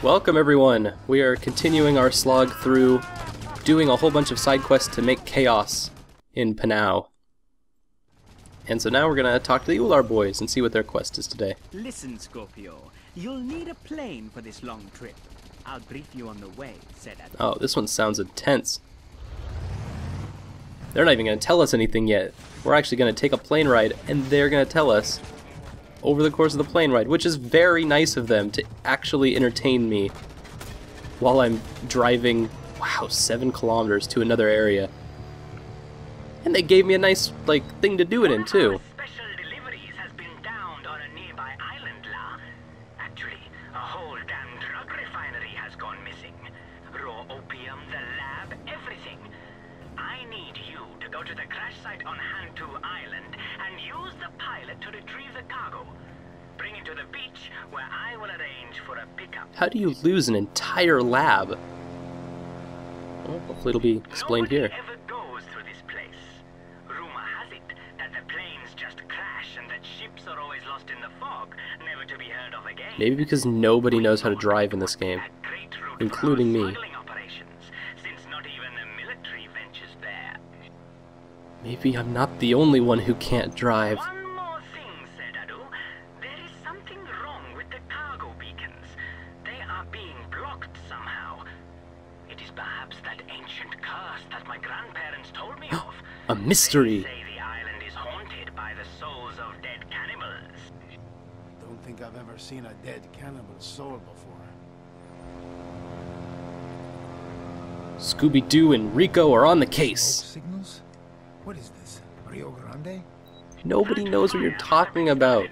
Welcome everyone! We are continuing our slog through doing a whole bunch of side quests to make chaos in Panau. And so now we're gonna talk to the Ular Boys and see what their quest is today. Listen, Scorpio, you'll need a plane for this long trip. I'll brief you on the way, said Adam. Oh, this one sounds intense. They're not even gonna tell us anything yet. We're actually gonna take a plane ride and they're gonna tell us over the course of the plane ride, which is very nice of them to actually entertain me while I'm driving, wow, 7 kilometers to another area. And they gave me a nice, like, thing to do it in, too. Special deliveries has been downed on a nearby island, La. Actually, a whole damn drug refinery has gone missing. Raw opium, the lab, everything. I need you to go to the crash site on Hantu Island and use the pilot to retrieve the cargo. Bring it to the beach where I will arrange for a pickup. How do you lose an entire lab? Well, hopefully it'll be explained here. Nobody ever goes through this place. Rumor has it that the planes just crash and that ships are always lost in the fog, never to be heard of again. Maybe because nobody knows how to drive in this game, including me. Since not even the military ventures there. Maybe I'm not the only one who can't drive. One more thing, Sedadu. There is something wrong with the cargo beacons. They are being blocked somehow. It is perhaps that ancient curse that my grandparents told me of. A mystery. They say the island is haunted by the souls of dead cannibals. Don't think I've ever seen a dead cannibal's soul before. Scooby-Doo and Rico are on the case. Signals? What is this? Rio Grande? Nobody knows what you're talking about.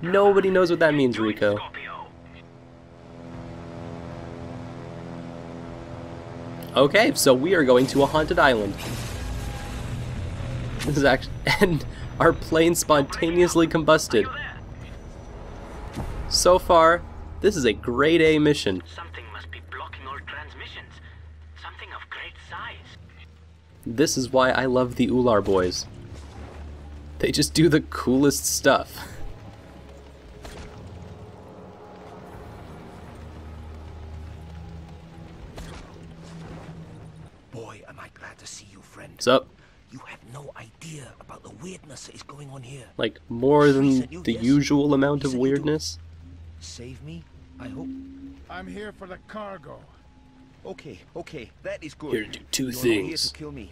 Nobody knows what that means, Rico. Okay, so we are going to a haunted island. This is actually, and our plane spontaneously combusted. So far, this is a grade A mission. Something must be blocking all transmissions. Something of great size. This is why I love the Ular Boys. They just do the coolest stuff. Boy, am I glad to see you, friend. What's up? You have no idea about the weirdness that is going on here. Like, more than the usual amount of weirdness? Save me, I hope. I'm here for the cargo. Okay, that is good. Here to do two You're not things. here to kill me.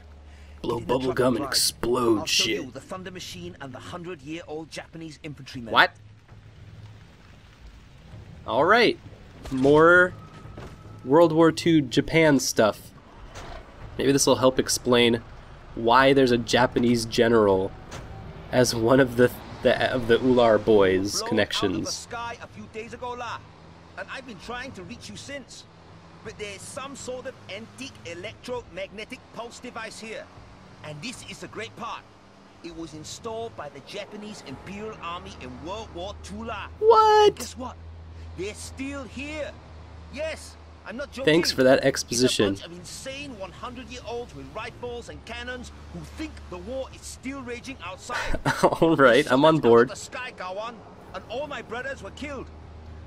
Blow Get in the truck bubblegum and drive. explode I'll show shit. you the Thunder Machine and the 100-year-old Japanese infantryman. What? Alright. More World War II Japan stuff. Maybe this will help explain why there's a Japanese general as one of the Ular Boys Blown connections. out of the sky a few days ago, La. And I've been trying to reach you since. But there's some sort of antique electromagnetic pulse device here. And this is the great part. It was installed by the Japanese Imperial Army in World War II, La. What? And guess what? They're still here. Yes, I'm not joking. Thanks for that exposition. It's a bunch of insane 100-year-olds with rifles and cannons who think the war is still raging outside. Alright, I'm on board. The sky, Gawan, and all my brothers were killed.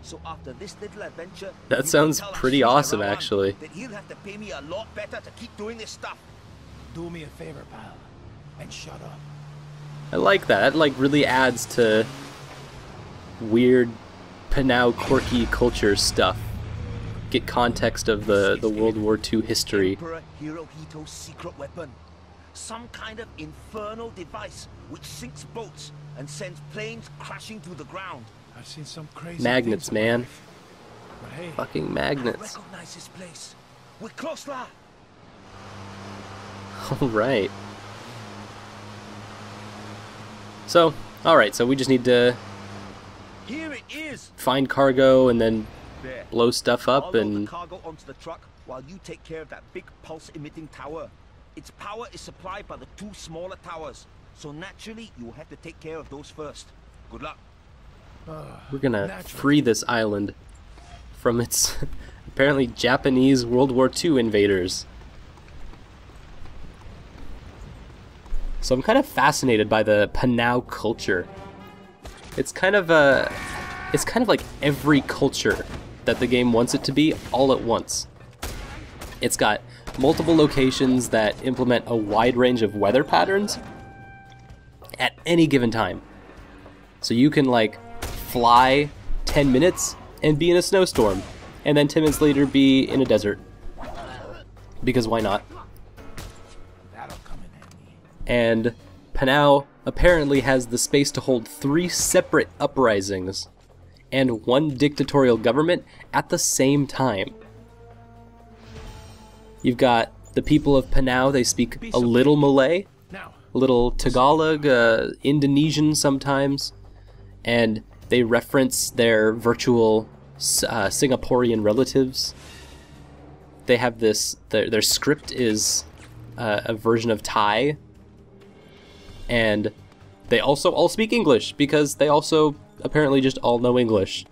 So after this little adventure, That you can sounds tell pretty Ashina awesome, Rawan actually. that he'll have to pay me a lot better to keep doing this stuff. Do me a favor, pal, and shut up. I like that. That like really adds to weird Panau quirky culture stuff. Get context of the World War II history. Emperor Hirohito's secret weapon. Some kind of infernal device which sinks boats and sends planes crashing through the ground. I've seen some crazy Magnets, things in my man. life. But hey, Fucking I magnets. recognize this place. We're close, La. Alright. So, alright, so we just need to Here it is. find cargo and then There. blow stuff I'll up load and... the cargo onto the truck while you take care of that big pulse-emitting tower. Its power is supplied by the 2 smaller towers, so naturally you will have to take care of those first. Good luck. We're gonna free this island from its apparently Japanese World War II invaders. So I'm kind of fascinated by the Panau culture. It's kind of like every culture that the game wants it to be all at once. It's got multiple locations that implement a wide range of weather patterns at any given time. So you can like fly 10 minutes and be in a snowstorm, and then 10 minutes later be in a desert. Because why not? That'll come in handy. And Panau apparently has the space to hold 3 separate uprisings and 1 dictatorial government at the same time. You've got the people of Panau, they speak a little Malay, a little Tagalog, Indonesian sometimes, and they reference their virtual Singaporean relatives. They have this, their script is a version of Thai, and they also all speak English because they also apparently just all know English.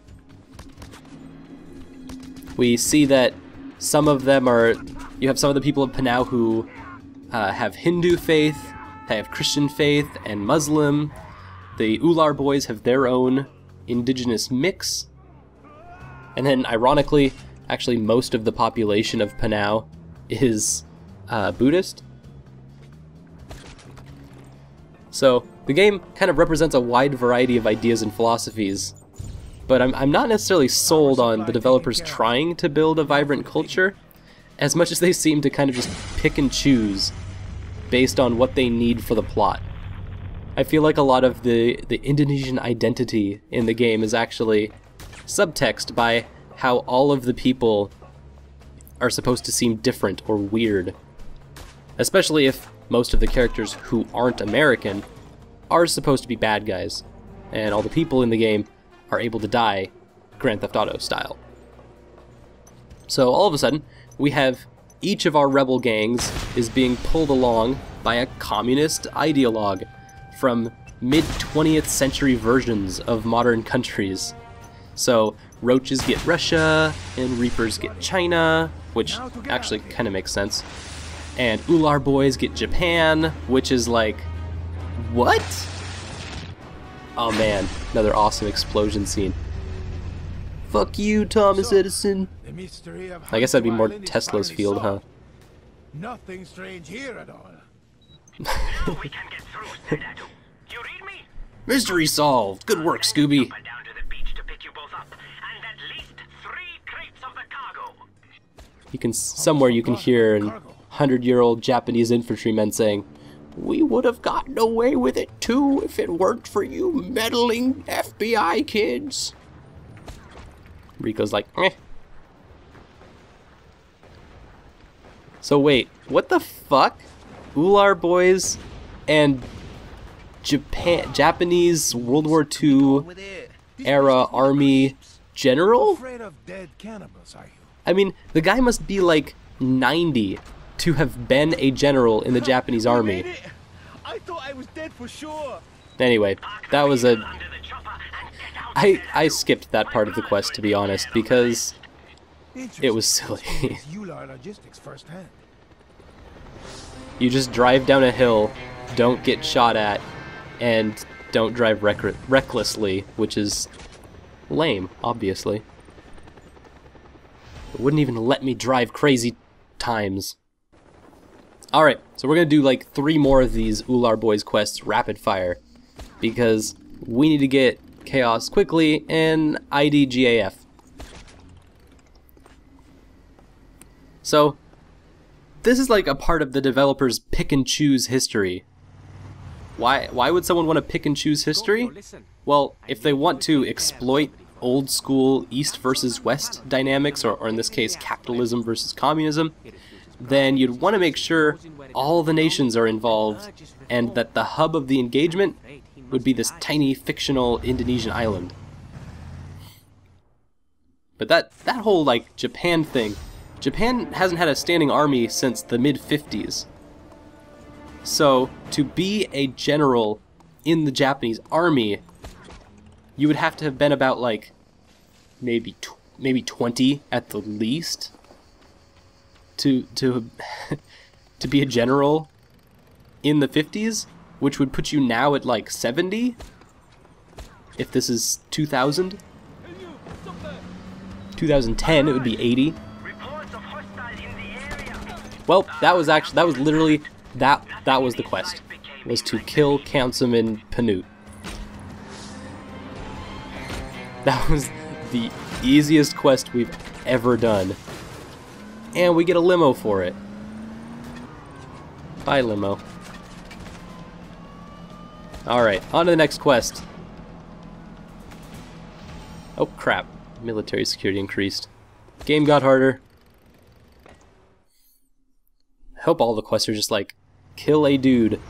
We see that some of them are, you have some of the people of Panau who have Hindu faith, they have Christian faith, and Muslim. The Ular Boys have their own indigenous mix. And then, ironically, actually most of the population of Panau is Buddhist. So, the game kind of represents a wide variety of ideas and philosophies, but I'm not necessarily sold on the developers trying to build a vibrant culture, as much as they seem to kind of just pick and choose based on what they need for the plot. I feel like a lot of the Indonesian identity in the game is actually subtext by how all of the people are supposed to seem different or weird. Especially if most of the characters who aren't American are supposed to be bad guys, and all the people in the game are able to die Grand Theft Auto style. So all of a sudden, we have each of our rebel gangs is being pulled along by a communist ideologue from mid-20th century versions of modern countries. So roaches get Russia, and reapers get China, which actually kind of makes sense. And Ular Boys get Japan, which is like, what? Oh man, another awesome explosion scene. Fuck you, Thomas Edison. I guess that'd be more Tesla's field, huh? Nothing strange here at all. We can get through, Sedatu. You read me? Mystery solved. Good work, Scooby. Down to the beach to pick you both up, and at least 3 crates of the cargo. You can somewhere you can hear an 100-year-old Japanese infantryman saying, "We would have gotten away with it too if it weren't for you meddling FBI kids." Rico's like, eh. So wait, what the fuck? Ular Boys and Japanese World War II era army general? Afraid of dead cannibals, are you? I mean, the guy must be like 90 to have been a general in the Japanese army. I thought I was dead for sure. Anyway, that was a... I skipped that part of the quest, to be honest, because it was silly. Ular logistics firsthand. You just drive down a hill, don't get shot at, and don't drive recklessly, which is lame, obviously. It wouldn't even let me drive crazy times. Alright, so we're gonna do like 3 more of these Ular Boys quests rapid fire, because we need to get Chaos quickly and IDGAF. So, this is like a part of the developer's pick and choose history. Why would someone want to pick and choose history? Well, if they want to exploit old school East versus West dynamics, or in this case capitalism versus communism, then you'd want to make sure all the nations are involved and that the hub of the engagement would be this tiny fictional Indonesian island. But that whole like Japan thing, Japan hasn't had a standing army since the mid-50s. So to be a general in the Japanese army, you would have to have been about like maybe maybe 20 at the least to to be a general in the 50s, which would put you now at like 70 if this is 2000. 2010 it would be 80. Reports of hostile in the area. Well, that was literally that was the quest, was to kill Councilman Panute. That was the easiest quest we've ever done. And we get a limo for it. Bye, limo. Alright, on to the next quest. Oh crap, military security increased. Game got harder. I hope all the quests are just like, kill a dude.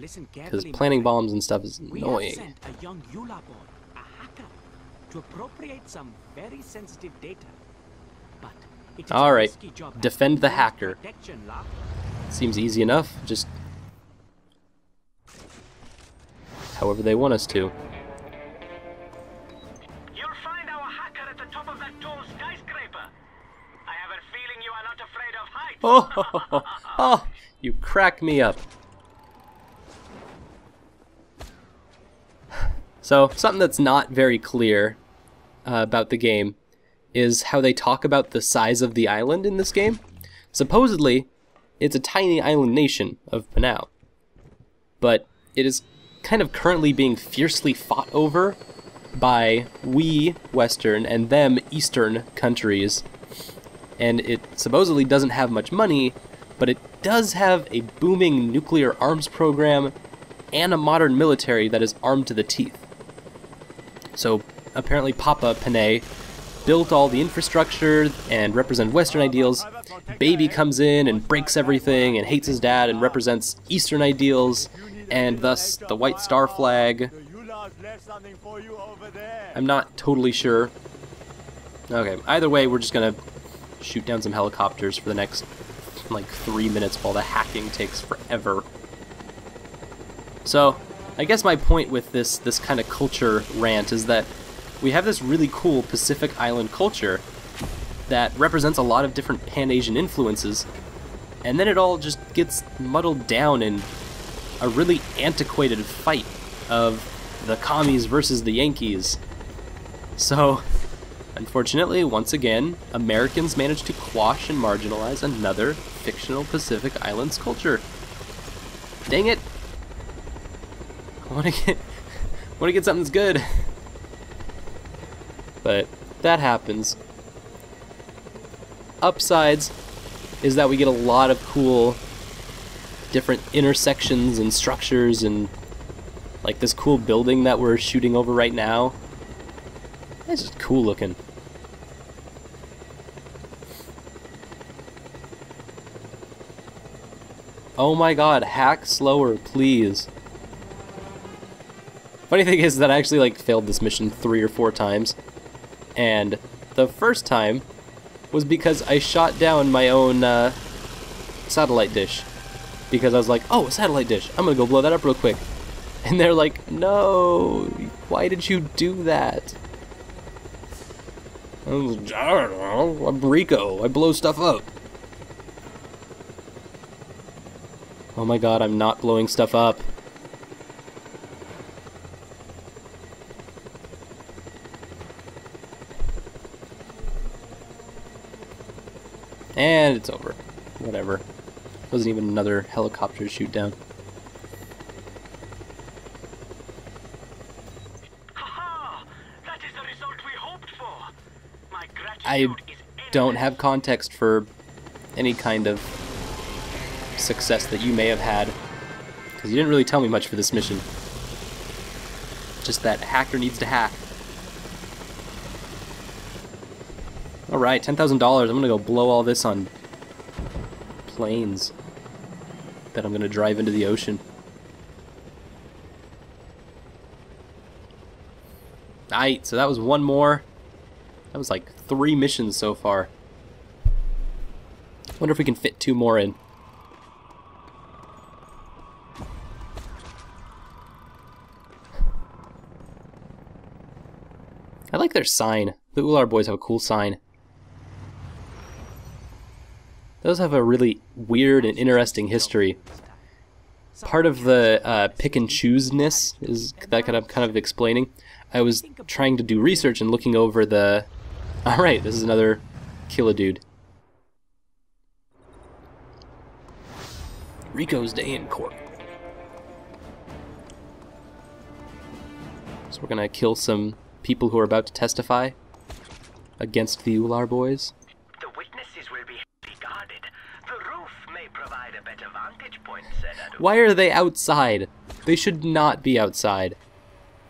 Because planting bombs and stuff is We have annoying. sent a young Ular boy, a hacker, to appropriate some very sensitive data. But it is a Alright, risky job. defend the hacker. Protection law. Seems easy enough, just however they want us to. You'll find our hacker at the top of that tall skyscraper. I have a feeling you are not afraid of heights. Oh, you crack me up. So, something that's not very clear about the game is how they talk about the size of the island in this game. Supposedly, it's a tiny island nation of Panau, but it is kind of currently being fiercely fought over by we Western and them Eastern countries, and it supposedly doesn't have much money, but it does have a booming nuclear arms program and a modern military that is armed to the teeth. So apparently Papa Panay built all the infrastructure and represents Western ideals. Baby comes in and breaks everything and hates his dad and represents Eastern ideals, and thus the white star flag. I'm not totally sure. Okay, either way, we're just gonna shoot down some helicopters for the next like 3 minutes while the hacking takes forever. So, I guess my point with this kind of culture rant is that we have this really cool Pacific Island culture that represents a lot of different Pan-Asian influences, and then it all just gets muddled down in a really antiquated fight of the commies versus the Yankees. So, unfortunately, once again, Americans managed to quash and marginalize another fictional Pacific Islands culture. Dang it! I want to get something that's good. But that happens. Upsides is that we get a lot of cool different intersections and structures, and like this cool building that we're shooting over right now. It's just cool looking. Oh my god, hack slower, please. Funny thing is that I actually like failed this mission 3 or 4 times, and the first time was because I shot down my own satellite dish, because I was like, oh, a satellite dish, I'm gonna go blow that up real quick, and they're like, no, why did you do that? I don't know, I'm Rico, I blow stuff up. Oh my god, I'm not blowing stuff up. And it's over. Whatever. Wasn't even another helicopter to shoot down. Ha-ha! That is the result we hoped for. My I gratitude is don't have context for any kind of success that you may have had, because you didn't really tell me much for this mission. Just that hacker needs to hack. Alright, $10,000. I'm gonna go blow all this on planes that I'm gonna drive into the ocean. Aight, so that was one more. That was like 3 missions so far. Wonder if we can fit 2 more in. I like their sign. The Ular Boys have a cool sign. Those have a really weird and interesting history. Part of the pick and choose-ness is that I'm kind of explaining. I was trying to do research and looking over the... Alright, this is another kill a dude. Rico's day in court. So we're gonna kill some people who are about to testify against the Ular Boys. The witnesses will be heavily guarded. The roof may provide a better vantage point, Senator. Why are they outside? They should not be outside.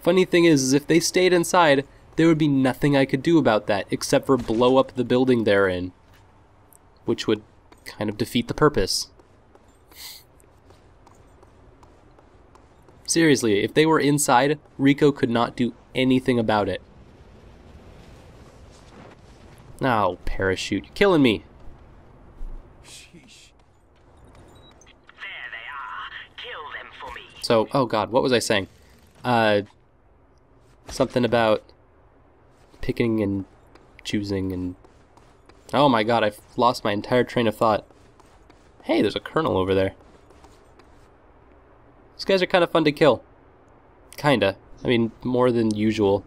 Funny thing is if they stayed inside, there would be nothing I could do about that except for blow up the building they're in, which would kind of defeat the purpose. Seriously, if they were inside, Rico could not do anything about it. Oh, parachute. You're killing me. Sheesh. There they are. Kill them for me. So, oh god, what was I saying? Something about picking and choosing and... Oh my god, I've lost my entire train of thought. Hey, there's a colonel over there. These guys are kind of fun to kill. Kinda. I mean, more than usual.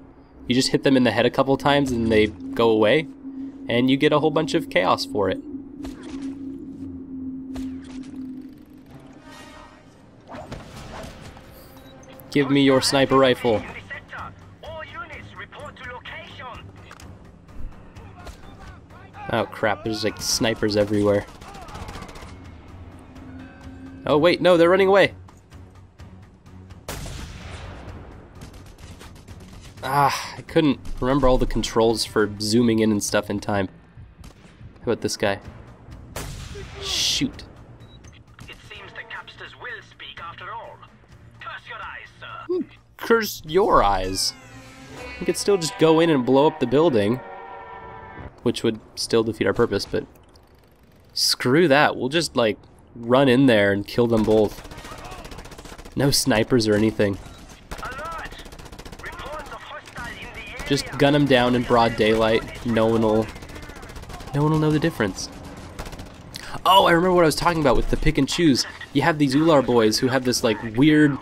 You just hit them in the head a couple times and they go away, and you get a whole bunch of chaos for it. Give me your sniper rifle. In the sector. All units report to location. Oh crap, there's like snipers everywhere. Oh wait, no, they're running away. Ah, I couldn't remember all the controls for zooming in and stuff in time. How about this guy? Shoot. It seems the capsters will speak after all. Curse your eyes, sir. Curse your eyes. We could still just go in and blow up the building, which would still defeat our purpose, but screw that. We'll just, like, run in there and kill them both. No snipers or anything. Alert! Reports of hostile in the area. Just gun them down in broad daylight. No one will know the difference. Oh, I remember what I was talking about with the pick and choose. You have these Ular Boys who have this, like, weird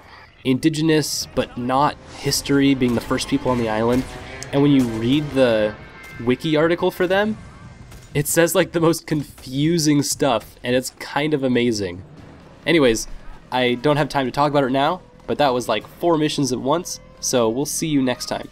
indigenous but not history, being the first people on the island. And when you read the wiki article for them, it says like the most confusing stuff, and it's kind of amazing. Anyways, I don't have time to talk about it now, but that was like 4 missions at once, so we'll see you next time.